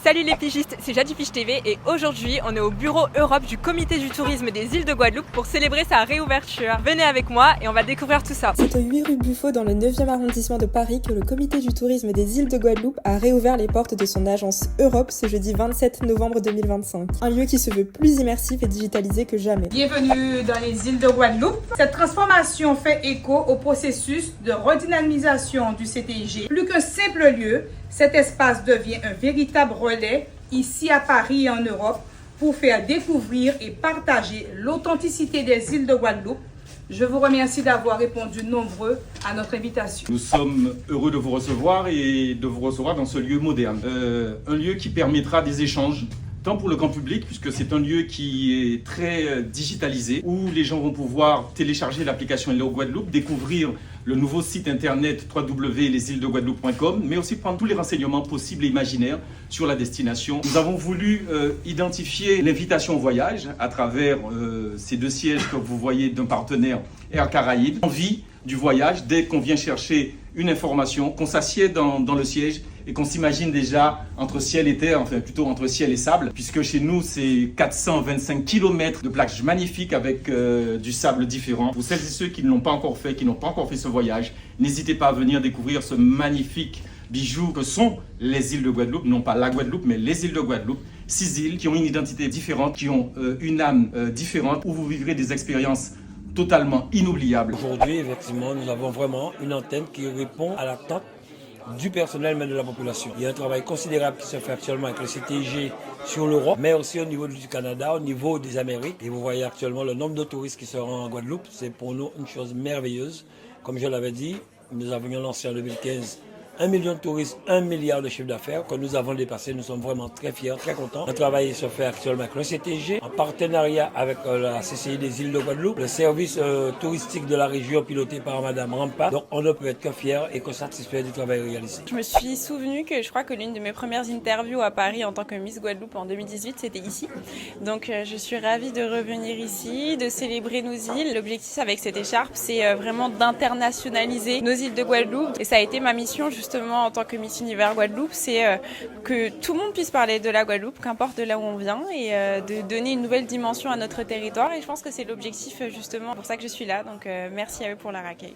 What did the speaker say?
Salut les pigistes, c'est Jaddy Pige TV et aujourd'hui on est au bureau Europe du comité du tourisme des îles de Guadeloupe pour célébrer sa réouverture. Venez avec moi et on va découvrir tout ça. C'est au 8 rue Buffo dans le 9e arrondissement de Paris que le comité du tourisme des îles de Guadeloupe a réouvert les portes de son agence Europe ce jeudi 27 novembre 2025. Un lieu qui se veut plus immersif et digitalisé que jamais. Bienvenue dans les îles de Guadeloupe. Cette transformation fait écho au processus de redynamisation du CTIG. Plus qu'un simple lieu, cet espace devient un véritable relais ici à Paris et en Europe pour faire découvrir et partager l'authenticité des îles de Guadeloupe. Je vous remercie d'avoir répondu nombreux à notre invitation. Nous sommes heureux de vous recevoir et de vous recevoir dans ce lieu moderne. Un lieu qui permettra des échanges, tant pour le grand public, puisque c'est un lieu qui est très digitalisé, où les gens vont pouvoir télécharger l'application Hello Guadeloupe, découvrir le nouveau site internet www.lesîlesdeguadeloupe.com, mais aussi prendre tous les renseignements possibles et imaginaires sur la destination. Nous avons voulu identifier l'invitation au voyage à travers ces deux sièges que vous voyez d'un partenaire Air Caraïbes. Envie du voyage, dès qu'on vient chercher une information, qu'on s'assied dans le siège et qu'on s'imagine déjà entre ciel et terre, enfin plutôt entre ciel et sable, puisque chez nous c'est 425 km de plages magnifiques avec du sable différent. Pour celles et ceux qui ne l'ont pas encore fait, qui n'ont pas encore fait ce voyage, n'hésitez pas à venir découvrir ce magnifique bijou que sont les îles de Guadeloupe, non pas la Guadeloupe, mais les îles de Guadeloupe. 6 îles qui ont une identité différente, qui ont une âme différente, où vous vivrez des expériences totalement inoubliable. Aujourd'hui, effectivement, nous avons vraiment une antenne qui répond à l'attente du personnel, mais de la population. Il y a un travail considérable qui se fait actuellement avec le CTIG sur l'Europe, mais aussi au niveau du Canada, au niveau des Amériques. Et vous voyez actuellement le nombre de touristes qui se rendent en Guadeloupe. C'est pour nous une chose merveilleuse. Comme je l'avais dit, nous avions lancé en 2015 1 million de touristes, 1 milliard de chiffre d'affaires que nous avons dépassé. Nous sommes vraiment très fiers, très contents. Le travail se fait actuellement avec le CTG, en partenariat avec la CCI des îles de Guadeloupe, le service touristique de la région piloté par Madame Rampa. Donc on ne peut être que fiers et que satisfaits du travail réalisé. Je me suis souvenu que je crois que l'une de mes premières interviews à Paris en tant que Miss Guadeloupe en 2018, c'était ici. Donc je suis ravie de revenir ici, de célébrer nos îles. L'objectif avec cette écharpe, c'est vraiment d'internationaliser nos îles de Guadeloupe. Et ça a été ma mission justement en tant que Miss Univers Guadeloupe, c'est que tout le monde puisse parler de la Guadeloupe, qu'importe de là où on vient, et de donner une nouvelle dimension à notre territoire. Et je pense que c'est l'objectif justement pour ça que je suis là. Donc merci à eux pour leur accueil.